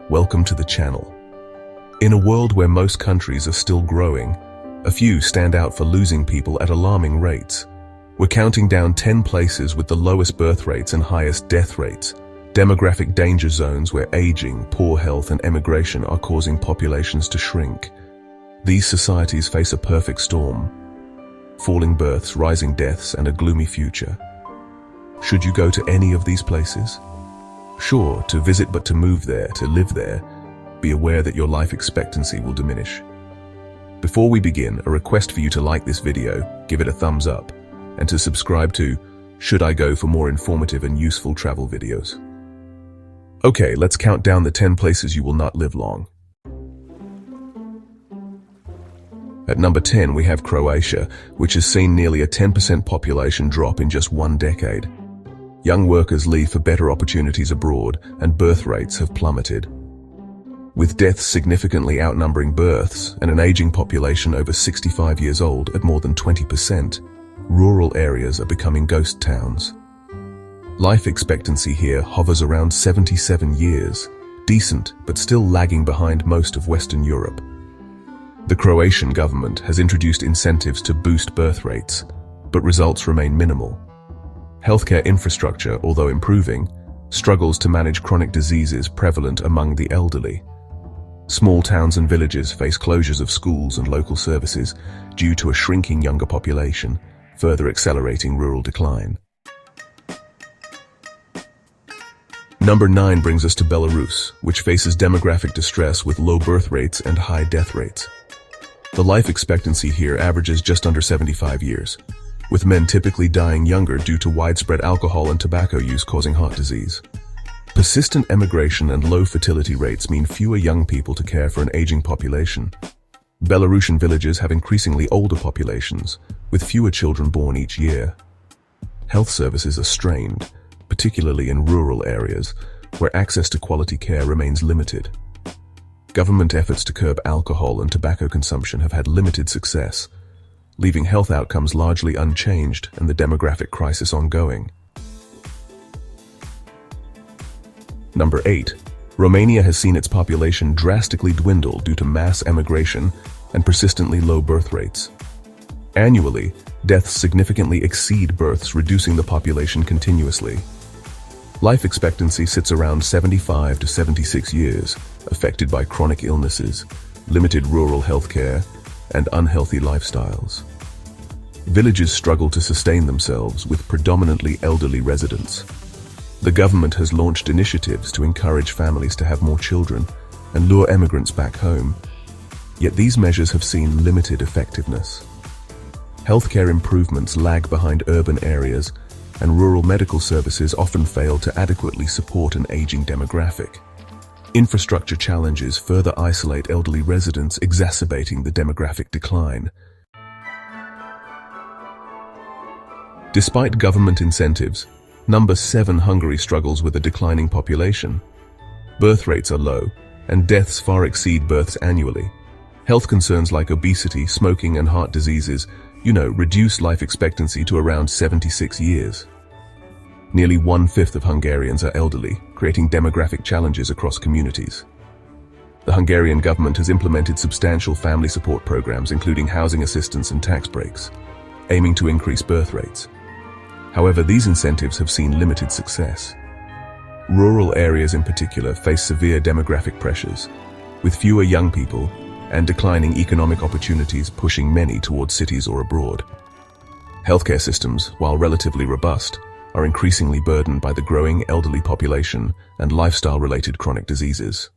welcome to the channel. In a world where most countries are still growing, a few stand out for losing people at alarming rates. We're counting down 10 places with the lowest birth rates and highest death rates, demographic danger zones where aging, poor health and emigration are causing populations to shrink. These societies face a perfect storm: falling births, rising deaths, and a gloomy future. Should you go to any of these places? Sure, to visit, but to move there, to live there, be aware that your life expectancy will diminish. Before we begin, a request for you to like this video, give it a thumbs up, and to subscribe to Should I Go for more informative and useful travel videos. Okay, let's count down the 10 places you will not live long. At number 10, we have Croatia, which has seen nearly a 10% population drop in just one decade. Young workers leave for better opportunities abroad, and birth rates have plummeted. With deaths significantly outnumbering births and an aging population over 65 years old at more than 20%, rural areas are becoming ghost towns. Life expectancy here hovers around 77 years, decent but still lagging behind most of Western Europe. The Croatian government has introduced incentives to boost birth rates, but results remain minimal. Healthcare infrastructure, although improving, struggles to manage chronic diseases prevalent among the elderly. Small towns and villages face closures of schools and local services due to a shrinking younger population, further accelerating rural decline. Number 9 brings us to Belarus, which faces demographic distress with low birth rates and high death rates. The life expectancy here averages just under 75 years, with men typically dying younger due to widespread alcohol and tobacco use causing heart disease. Persistent emigration and low fertility rates mean fewer young people to care for an aging population. Belarusian villages have increasingly older populations, with fewer children born each year. Health services are strained, particularly in rural areas, where access to quality care remains limited. Government efforts to curb alcohol and tobacco consumption have had limited success, leaving health outcomes largely unchanged and the demographic crisis ongoing. Number 8. Romania has seen its population drastically dwindle due to mass emigration and persistently low birth rates. Annually, deaths significantly exceed births, reducing the population continuously. Life expectancy sits around 75 to 76 years, affected by chronic illnesses, limited rural healthcare, and unhealthy lifestyles. Villages struggle to sustain themselves with predominantly elderly residents. The government has launched initiatives to encourage families to have more children and lure emigrants back home, yet these measures have seen limited effectiveness. Healthcare improvements lag behind urban areas, and rural medical services often fail to adequately support an aging demographic. Infrastructure challenges further isolate elderly residents, exacerbating the demographic decline. Despite government incentives, number 7 Hungary struggles with a declining population. Birth rates are low, and deaths far exceed births annually. Health concerns like obesity, smoking, and heart diseases reduce life expectancy to around 76 years. Nearly 1/5 of Hungarians are elderly, creating demographic challenges across communities. The Hungarian government has implemented substantial family support programs, including housing assistance and tax breaks, aiming to increase birth rates. However, these incentives have seen limited success. Rural areas in particular face severe demographic pressures, with fewer young people and declining economic opportunities pushing many towards cities or abroad. Healthcare systems, while relatively robust, are increasingly burdened by the growing elderly population and lifestyle-related chronic diseases.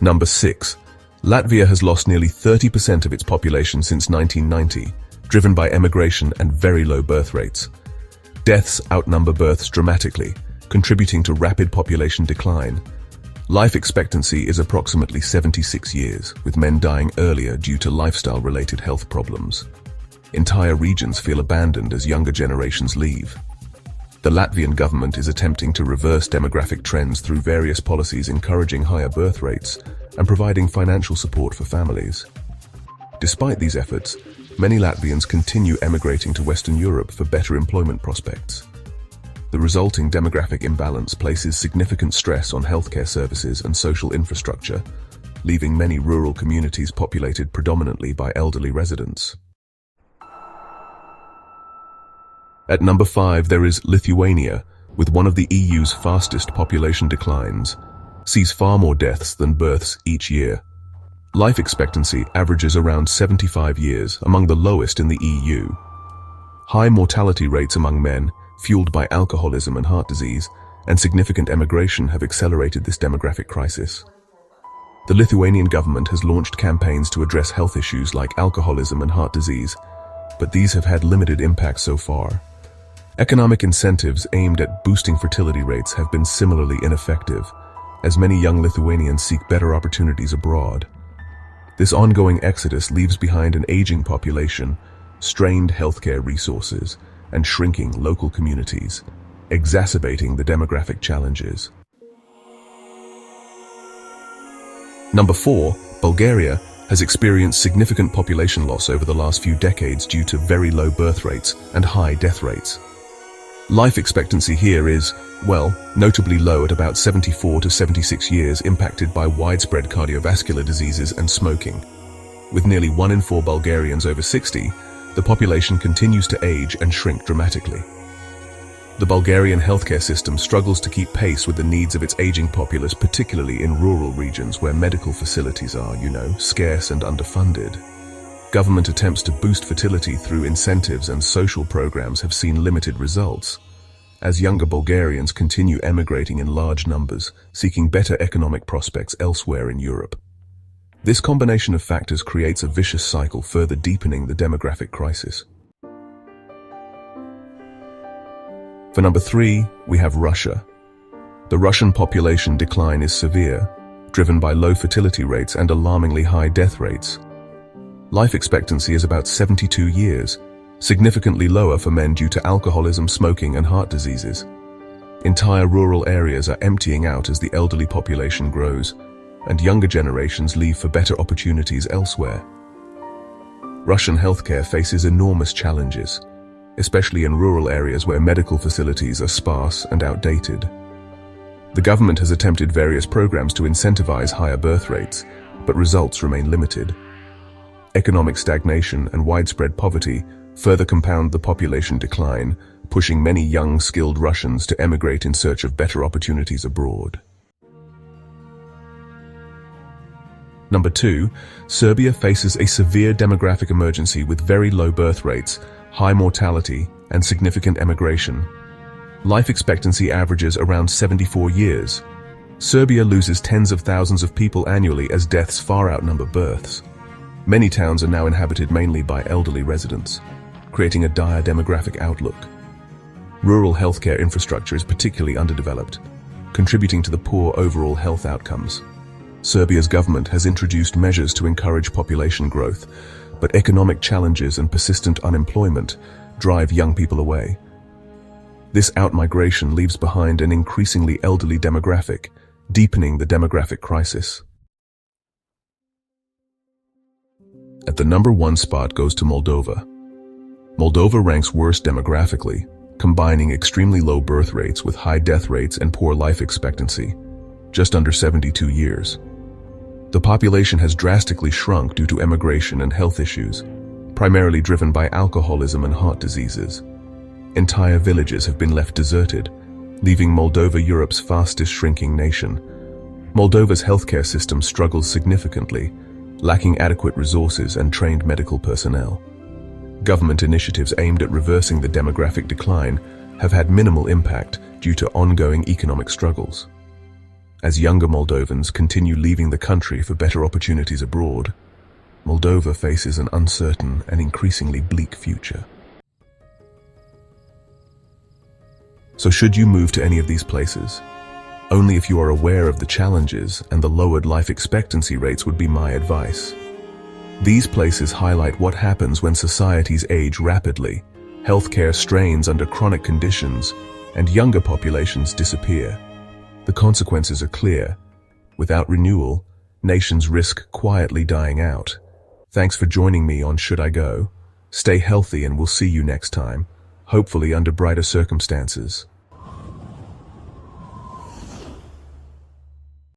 Number 6. Latvia has lost nearly 30% of its population since 1990, driven by emigration and very low birth rates. Deaths outnumber births dramatically, contributing to rapid population decline. Life expectancy is approximately 76 years, with men dying earlier due to lifestyle-related health problems. Entire regions feel abandoned as younger generations leave. The Latvian government is attempting to reverse demographic trends through various policies encouraging higher birth rates and providing financial support for families. Despite these efforts, many Latvians continue emigrating to Western Europe for better employment prospects. The resulting demographic imbalance places significant stress on healthcare services and social infrastructure, leaving many rural communities populated predominantly by elderly residents. At number 5, there is Lithuania, with one of the EU's fastest population declines, sees far more deaths than births each year. Life expectancy averages around 75 years, among the lowest in the EU. High mortality rates among men, fueled by alcoholism and heart disease, and significant emigration have accelerated this demographic crisis. The Lithuanian government has launched campaigns to address health issues like alcoholism and heart disease, but these have had limited impact so far. Economic incentives aimed at boosting fertility rates have been similarly ineffective, as many young Lithuanians seek better opportunities abroad. This ongoing exodus leaves behind an aging population, strained healthcare resources, and shrinking local communities, exacerbating the demographic challenges. Number 4, Bulgaria has experienced significant population loss over the last few decades due to very low birth rates and high death rates. Life expectancy here is, well, notably low at about 74 to 76 years, impacted by widespread cardiovascular diseases and smoking. With nearly 1 in 4 Bulgarians over 60, the population continues to age and shrink dramatically. The Bulgarian healthcare system struggles to keep pace with the needs of its aging populace, particularly in rural regions where medical facilities are, scarce and underfunded. Government attempts to boost fertility through incentives and social programs have seen limited results, as younger Bulgarians continue emigrating in large numbers, seeking better economic prospects elsewhere in Europe. This combination of factors creates a vicious cycle, further deepening the demographic crisis. For number 3, we have Russia. The Russian population decline is severe, driven by low fertility rates and alarmingly high death rates. Life expectancy is about 72 years, significantly lower for men due to alcoholism, smoking, and heart diseases. Entire rural areas are emptying out as the elderly population grows, and younger generations leave for better opportunities elsewhere. Russian healthcare faces enormous challenges, especially in rural areas where medical facilities are sparse and outdated. The government has attempted various programs to incentivize higher birth rates, but results remain limited. Economic stagnation and widespread poverty further compound the population decline, pushing many young, skilled Russians to emigrate in search of better opportunities abroad. Number 2, Serbia faces a severe demographic emergency with very low birth rates, high mortality, and significant emigration. Life expectancy averages around 74 years. Serbia loses tens of thousands of people annually as deaths far outnumber births. Many towns are now inhabited mainly by elderly residents, creating a dire demographic outlook. Rural healthcare infrastructure is particularly underdeveloped, contributing to the poor overall health outcomes. Serbia's government has introduced measures to encourage population growth, but economic challenges and persistent unemployment drive young people away. This outmigration leaves behind an increasingly elderly demographic, deepening the demographic crisis. At the number 1 spot goes to Moldova. Moldova ranks worst demographically, combining extremely low birth rates with high death rates and poor life expectancy, just under 72 years. The population has drastically shrunk due to emigration and health issues, primarily driven by alcoholism and heart diseases. Entire villages have been left deserted, leaving Moldova Europe's fastest shrinking nation. Moldova's healthcare system struggles significantly, lacking adequate resources and trained medical personnel. Government initiatives aimed at reversing the demographic decline have had minimal impact due to ongoing economic struggles. As younger Moldovans continue leaving the country for better opportunities abroad, Moldova faces an uncertain and increasingly bleak future. So should you move to any of these places? Only if you are aware of the challenges and the lowered life expectancy rates would be my advice. These places highlight what happens when societies age rapidly, healthcare strains under chronic conditions, and younger populations disappear. The consequences are clear. Without renewal, nations risk quietly dying out. Thanks for joining me on Should I Go? Stay healthy and we'll see you next time, hopefully under brighter circumstances.